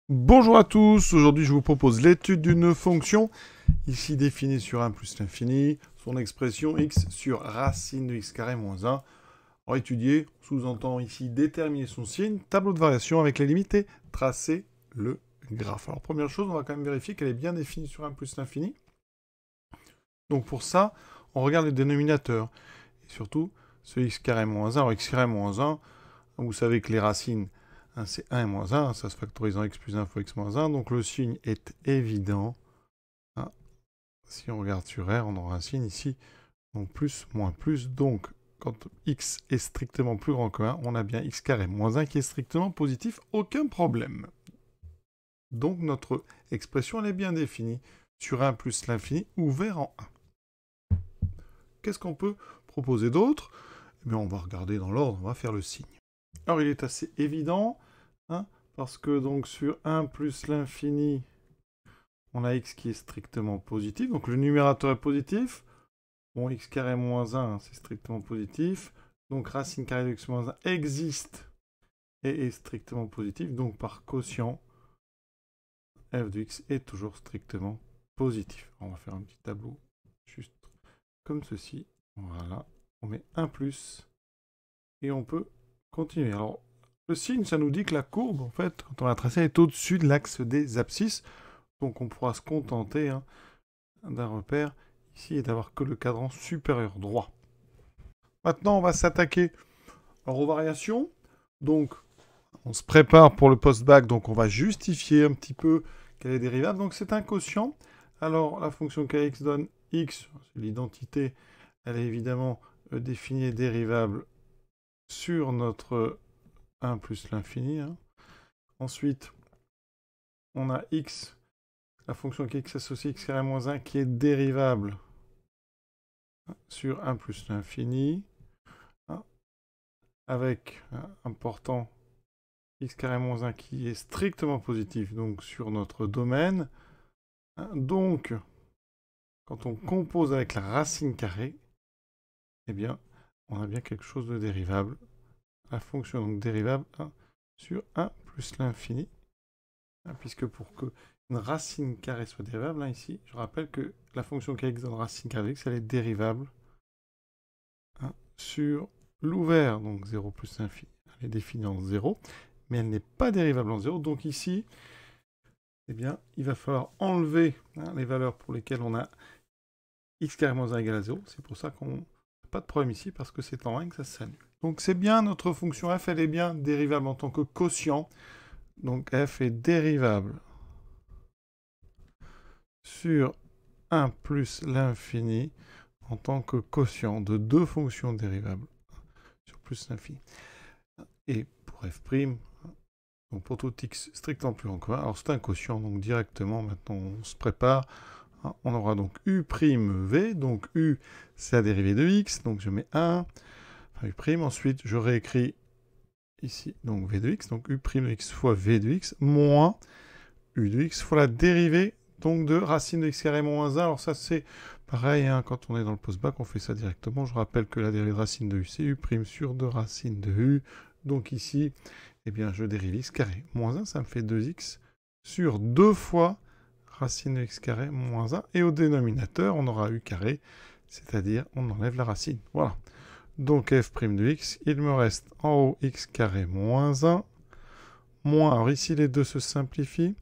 Bonjour à tous, aujourd'hui je vous propose l'étude d'une fonction, ici définie sur 1 plus l'infini, son expression x sur racine de x carré moins 1. Alors étudier, sous-entend ici déterminer son signe, tableau de variation avec les limites et tracer le graphe. Alors première chose, on va quand même vérifier qu'elle est bien définie sur 1 plus l'infini. Donc pour ça, on regarde le dénominateur, et surtout ce x carré moins 1. Alors x carré moins 1, vous savez que les racines, c'est 1 et moins 1, ça se factorise en x plus 1 fois x moins 1, donc le signe est évident. Si on regarde sur R, on aura un signe ici, donc plus, moins, plus, donc quand x est strictement plus grand que 1, on a bien x carré moins 1 qui est strictement positif, aucun problème. Donc notre expression, elle est bien définie sur 1 plus l'infini ouvert en 1. Qu'est-ce qu'on peut proposer d'autre? Eh bien, on va regarder dans l'ordre, on va faire le signe. Alors, il est assez évident, parce que donc sur 1 plus l'infini, on a x qui est strictement positif, donc le numérateur est positif. Bon, x carré moins 1, c'est strictement positif. Donc racine carrée de x moins 1 existe et est strictement positif. Donc par quotient, f de x est toujours strictement positif. On va faire un petit tableau juste comme ceci. Voilà, on met 1 plus et on peut continuer. Alors, le signe, ça nous dit que la courbe, en fait, quand on la tracée, est au-dessus de l'axe des abscisses. Donc on pourra se contenter d'un repère ici et d'avoir que le cadran supérieur droit. Maintenant, on va s'attaquer aux variations. Donc, on se prépare pour le post-bac, donc on va justifier un petit peu quelle est dérivable. Donc, c'est un quotient. Alors, la fonction kx donne x, c'est l'identité, elle est évidemment définie et dérivable sur notre 1 plus l'infini. Ensuite, on a x, la fonction kx associée x carré moins 1 qui est dérivable sur 1 plus l'infini, avec important x carré moins 1 qui est strictement positif, donc sur notre domaine. Donc, quand on compose avec la racine carrée, eh bien, on a bien quelque chose de dérivable. La fonction donc dérivable sur 1 plus l'infini, puisque pour que une racine carrée soit dérivable, ici, je rappelle que la fonction kx donne racine carrée de x, elle est dérivable sur l'ouvert, donc 0 plus l'infini. Elle est définie en 0, mais elle n'est pas dérivable en 0, donc ici, eh bien, il va falloir enlever les valeurs pour lesquelles on a x carré moins 1 égale à 0. C'est pour ça qu'on n'a pas de problème ici, parce que c'est en 1 que ça s'annule. Donc c'est bien, notre fonction f, elle est bien dérivable en tant que quotient. Donc f est dérivable sur 1 plus l'infini en tant que quotient de deux fonctions dérivables sur plus l'infini. Et pour f', donc pour tout x strictement plus grand que 1, alors c'est un quotient, donc directement, maintenant on se prépare. On aura donc u'v, donc u c'est la dérivée de x, donc je mets 1, u', ensuite je réécris ici, donc v de x, donc u' de x fois v de x, moins u de x fois la dérivée donc de racine de x carré moins 1, alors ça c'est pareil, quand on est dans le post-bac, on fait ça directement, je rappelle que la dérivée de racine de u c'est u' sur 2 racine de u, donc ici, eh bien je dérive x carré moins 1, ça me fait 2x sur 2 fois racine de x carré moins 1, et au dénominateur, on aura u carré, c'est-à-dire on enlève la racine. Voilà. Donc f' de x, il me reste en haut x carré moins 1, moins, alors ici les deux se simplifient.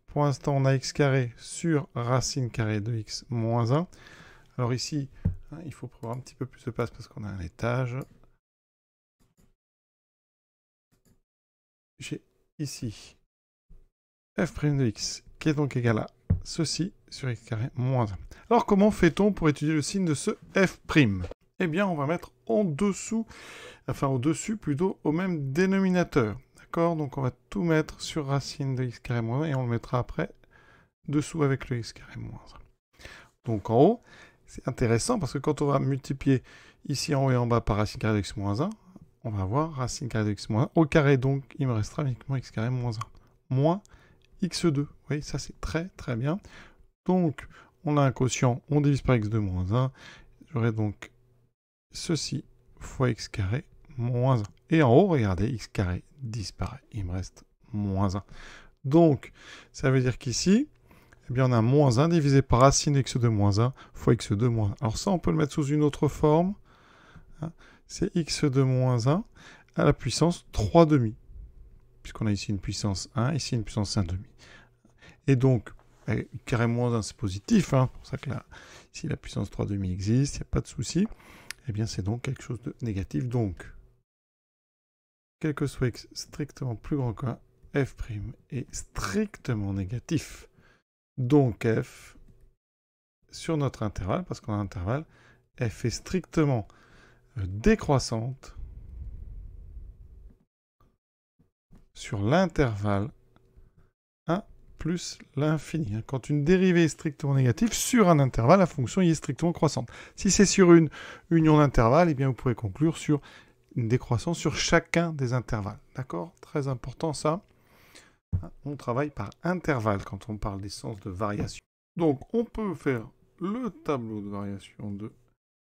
Pour l'instant, on a x carré sur racine carrée de x moins 1. Alors ici, il faut prévoir un petit peu plus de place parce qu'on a un étage. J'ai ici f' de x qui est donc égal à ceci sur x carré moins 1. Alors comment fait-on pour étudier le signe de ce f'? Eh bien, on va mettre en dessous, enfin au-dessus plutôt, au même dénominateur. D'accord? Donc on va tout mettre sur racine de x carré moins 1 et on le mettra après dessous avec le x carré moins 1. Donc en haut, c'est intéressant parce que quand on va multiplier ici en haut et en bas par racine carrée de x moins 1, on va avoir racine carrée de x moins 1 au carré, donc il me restera uniquement x carré moins 1, moins x2. Vous voyez, ça c'est très très bien. Donc on a un quotient, on divise par x2 moins 1, j'aurai donc ceci fois x carré moins 1. Et en haut, regardez, x carré disparaît, il me reste moins 1. Donc, ça veut dire qu'ici, eh bien, on a moins 1 divisé par racine de x2 moins 1 fois x2 moins 1. Alors ça, on peut le mettre sous une autre forme. Hein. C'est x2 moins 1 à la puissance 3 demi. Puisqu'on a ici une puissance 1, ici une puissance 1 demi. Et donc, carré moins 1, c'est positif. Hein, pour ça que là, ici, la puissance 3 demi existe, il n'y a pas de souci. Eh bien, c'est donc quelque chose de négatif. Donc, quel que soit x strictement plus grand que 1, f' est strictement négatif. Donc, f, sur notre intervalle, parce qu'on a un intervalle, f est strictement décroissante sur l'intervalle 1 plus l'infini. Quand une dérivée est strictement négative, sur un intervalle, la fonction y est strictement croissante. Si c'est sur une union d'intervalles, eh bien vous pourrez conclure sur une décroissance sur chacun des intervalles. D'accord? Très important ça. On travaille par intervalle quand on parle des sens de variation. Donc on peut faire le tableau de variation de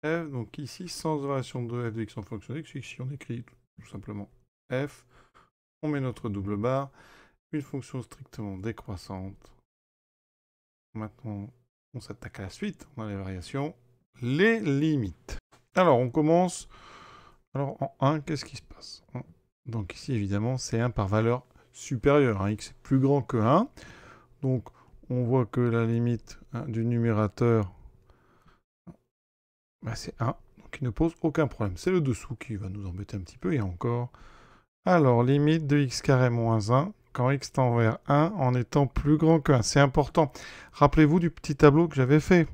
f. Donc ici, sens de variation de f de x en fonction de x. Ici on écrit tout simplement f. On met notre double barre. Une fonction strictement décroissante. Maintenant, on s'attaque à la suite. On a les variations, les limites. Alors, on commence. Alors, en 1, qu'est-ce qui se passe? Donc ici, évidemment, c'est 1 par valeur supérieure. Hein. X est plus grand que 1. Donc, on voit que la limite du numérateur, bah, c'est 1. Donc, il ne pose aucun problème. C'est le dessous qui va nous embêter un petit peu. Et encore. Alors, limite de x carré moins 1. Quand x tend vers 1 en étant plus grand que 1. C'est important. Rappelez-vous du petit tableau que j'avais fait,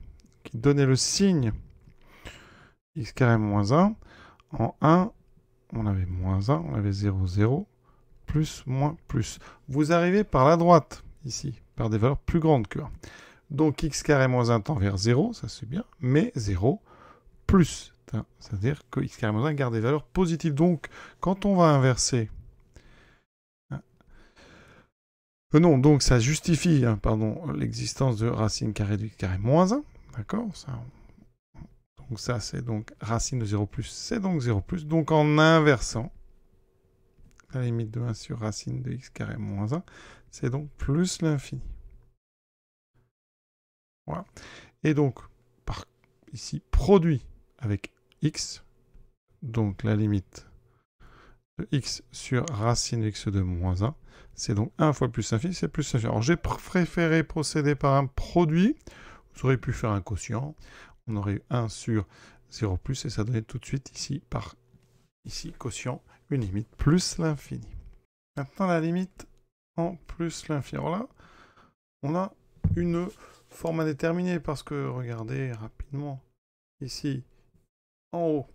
qui donnait le signe x carré moins 1. En 1, on avait moins 1, on avait 0, 0, plus, moins, plus. Vous arrivez par la droite, ici, par des valeurs plus grandes que 1. Donc x carré moins 1 tend vers 0, ça c'est bien, mais 0 plus. C'est-à-dire que x carré moins 1 garde des valeurs positives. Donc, quand on va inverser... non, donc ça justifie l'existence de racine carrée de x carré moins 1. D'accord ça, donc ça, c'est donc racine de 0 plus, c'est donc 0 plus. Donc en inversant la limite de 1 sur racine de x carré moins 1, c'est donc plus l'infini. Voilà. Et donc, ici, produit avec x, donc la limite de x sur racine de x de moins 1, c'est donc 1 fois plus l'infini, c'est plus l'infini. Alors j'ai préféré procéder par un produit. Vous auriez pu faire un quotient. On aurait eu 1 sur 0 plus, et ça donnait tout de suite ici, par ici, quotient, une limite plus l'infini. Maintenant, la limite en plus l'infini. Alors là, on a une forme à déterminer, parce que, regardez rapidement, ici, en haut,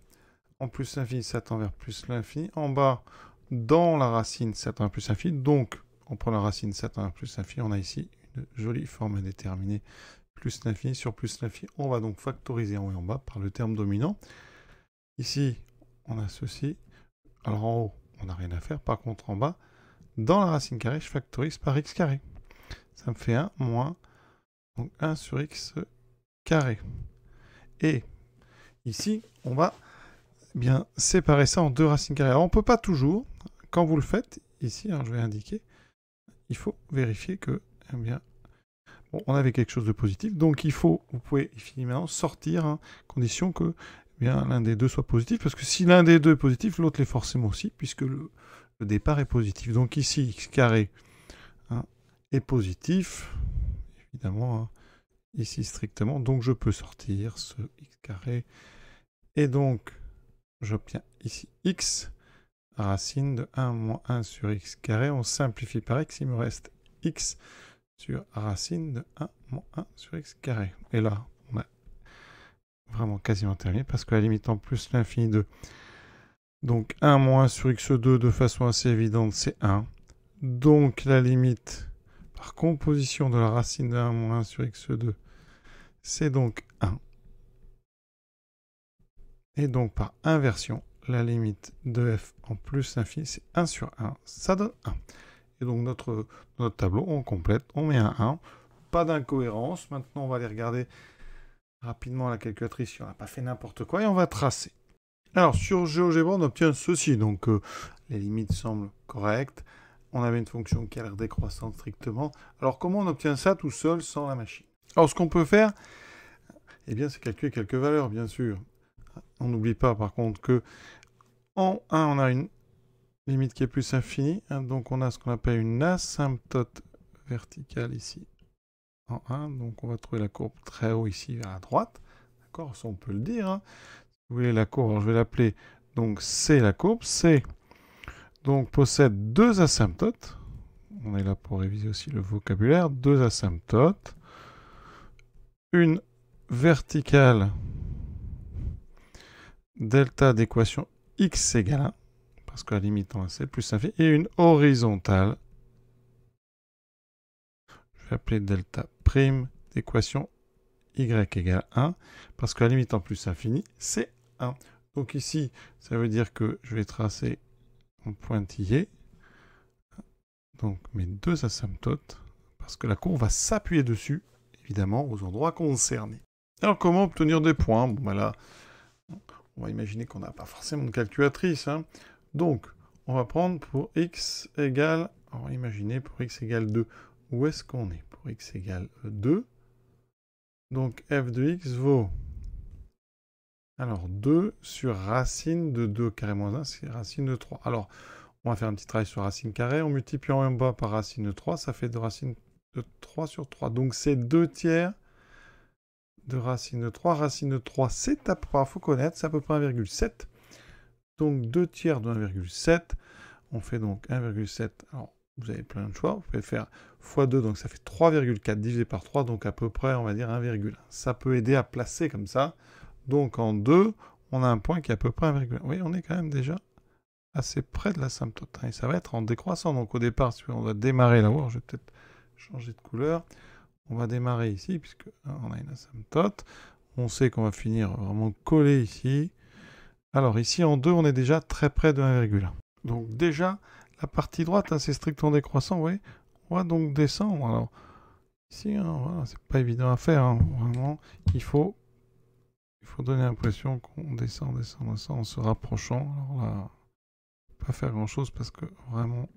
en plus l'infini, ça tend vers plus l'infini. En bas, dans la racine, ça tend vers plus l'infini. Donc, on prend la racine, ça tend vers plus l'infini. On a ici une jolie forme à déterminer. Plus l'infini sur plus l'infini. On va donc factoriser en haut et en bas par le terme dominant. Ici, on a ceci. Alors en haut, on n'a rien à faire. Par contre, en bas, dans la racine carrée, je factorise par x carré. Ça me fait 1 moins donc 1 sur x carré. Et ici, on va bien séparer ça en deux racines carrées. Alors on ne peut pas toujours, quand vous le faites, ici, je vais indiquer, il faut vérifier que, eh bien, bon, on avait quelque chose de positif, donc il faut, vous pouvez finalement sortir, condition que eh bien l'un des deux soit positif, parce que si l'un des deux est positif, l'autre l'est forcément aussi, puisque le départ est positif. Donc ici, x carré est positif, évidemment, ici strictement, donc je peux sortir ce x carré, et donc j'obtiens ici x, racine de 1 moins 1 sur x carré, on simplifie par x, il me reste x sur racine de 1 moins 1 sur x carré. Et là, on a vraiment quasiment terminé, parce que la limite en plus l'infini de donc 1 moins 1 sur x2 de façon assez évidente, c'est 1. Donc la limite par composition de la racine de 1 moins 1 sur x2, c'est donc 1. Et donc par inversion, la limite de f en plus l'infini, c'est 1 sur 1. Ça donne 1. Et donc notre tableau, on complète, on met un 1. Pas d'incohérence. Maintenant, on va aller regarder rapidement à la calculatrice si on n'a pas fait n'importe quoi, et on va tracer. Alors, sur GeoGebra, on obtient ceci. Donc, les limites semblent correctes. on avait une fonction qui a l'air décroissante strictement. Alors, comment on obtient ça tout seul sans la machine? Alors, ce qu'on peut faire, eh bien, c'est calculer quelques valeurs, bien sûr. On n'oublie pas, par contre, que en 1, on a une limite qui est plus infinie. Hein, donc, on a ce qu'on appelle une asymptote verticale ici en 1. Donc, on va trouver la courbe très haut ici vers la droite. D'accord, ça, on peut le dire. Hein. Si vous voulez la courbe, alors je vais l'appeler, donc, C, la courbe. C, donc, possède deux asymptotes. On est là pour réviser aussi le vocabulaire. Deux asymptotes. Une verticale delta d'équation x égale 1, parce que la limite en c'est plus infini, et une horizontale, je vais appeler delta prime d'équation y égale 1, parce que la limite en plus infini, c'est 1. Donc ici, ça veut dire que je vais tracer en pointillé, donc mes deux asymptotes, parce que la courbe va s'appuyer dessus, évidemment, aux endroits concernés. Alors comment obtenir des points? Bon, ben là, on va imaginer qu'on n'a pas forcément de calculatrice. Hein. Donc, on va prendre pour x égale... On va imaginer pour x égale 2. Où est-ce qu'on est? Pour x égale 2. Donc, f de x vaut... Alors, 2 sur racine de 2 carré moins 1, c'est racine de 3. Alors, on va faire un petit travail sur racine carrée. En multipliant en bas par racine de 3, ça fait de racine de 3 sur 3. Donc, c'est 2 tiers... de racine de 3. Racine de 3, c'est à peu près, il faut connaître, c'est à peu près 1,7. Donc 2 tiers de 1,7. On fait donc 1,7. Alors, vous avez plein de choix. Vous pouvez faire x2, donc ça fait 3,4 divisé par 3, donc à peu près, on va dire 1,1. Ça peut aider à placer comme ça. Donc en 2, on a un point qui est à peu près 1,1. Oui, on est quand même déjà assez près de l'asymptote. Et ça va être en décroissant. Donc au départ, si on va démarrer là-haut, je vais peut-être changer de couleur. On va démarrer ici, puisque on a une asymptote. On sait qu'on va finir vraiment collé ici. Alors ici, en 2, on est déjà très près de 1,1. Donc déjà, la partie droite, hein, c'est strictement décroissant, vous voyez. On va donc descendre. Alors ici, hein, voilà, c'est pas évident à faire. Hein. Vraiment, il faut donner l'impression qu'on descend en se rapprochant. Alors là, pas faire grand-chose parce que vraiment...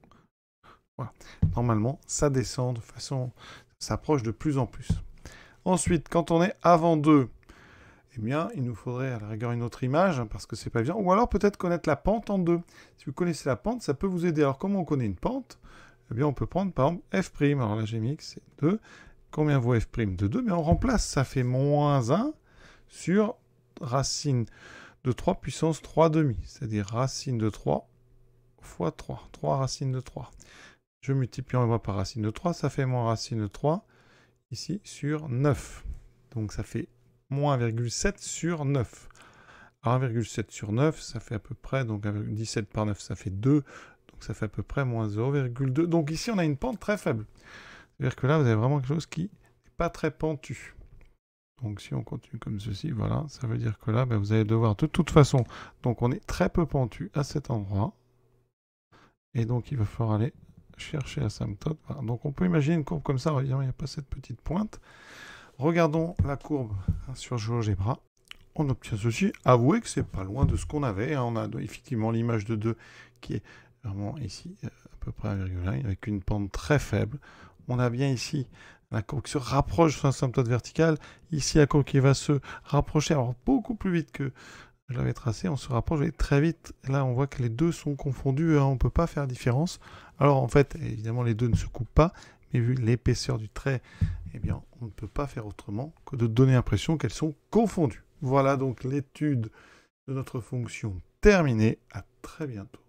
Voilà. Normalement, ça descend de façon... Ça s'approche de plus en plus. Ensuite, quand on est avant 2, eh bien, il nous faudrait à la rigueur une autre image, hein, parce que c'est pas évident. Ou alors peut-être connaître la pente en 2. Si vous connaissez la pente, ça peut vous aider. Alors, comment on connaît une pente? Eh bien, on peut prendre, par exemple, f'. Alors là, j'ai mis x, c'est 2. Combien vaut f' de 2? Mais on remplace, ça fait moins 1 sur racine de 3 puissance 3 demi. C'est-à-dire racine de 3 fois 3. 3 racines de 3. Je multiplie en bas par racine de 3, ça fait moins racine de 3, ici, sur 9. Donc ça fait moins 1,7 sur 9. Alors 1,7 sur 9, ça fait à peu près, donc 17 par 9, ça fait 2, donc ça fait à peu près moins 0,2. Donc ici, on a une pente très faible. C'est-à-dire que là, vous avez vraiment quelque chose qui n'est pas très pentu. Donc si on continue comme ceci, voilà, ça veut dire que là, ben, vous allez devoir, de toute façon, donc on est très peu pentu à cet endroit. Et donc il va falloir aller chercher l'asymptote. Voilà. Donc on peut imaginer une courbe comme ça, évidemment il n'y a pas cette petite pointe. Regardons la courbe sur GeoGebra. On obtient ceci. Avouez que c'est pas loin de ce qu'on avait. Hein. On a effectivement l'image de 2 qui est vraiment ici à peu près 1,1 avec une pente très faible. On a bien ici la courbe qui se rapproche de l'asymptote verticale. Ici la courbe qui va se rapprocher alors beaucoup plus vite que je l'avais tracé, on se rapproche très vite. Là, on voit que les deux sont confondus, hein, on ne peut pas faire différence. Alors, en fait, évidemment, les deux ne se coupent pas, mais vu l'épaisseur du trait, eh bien, on ne peut pas faire autrement que de donner l'impression qu'elles sont confondues. Voilà donc l'étude de notre fonction terminée. À très bientôt.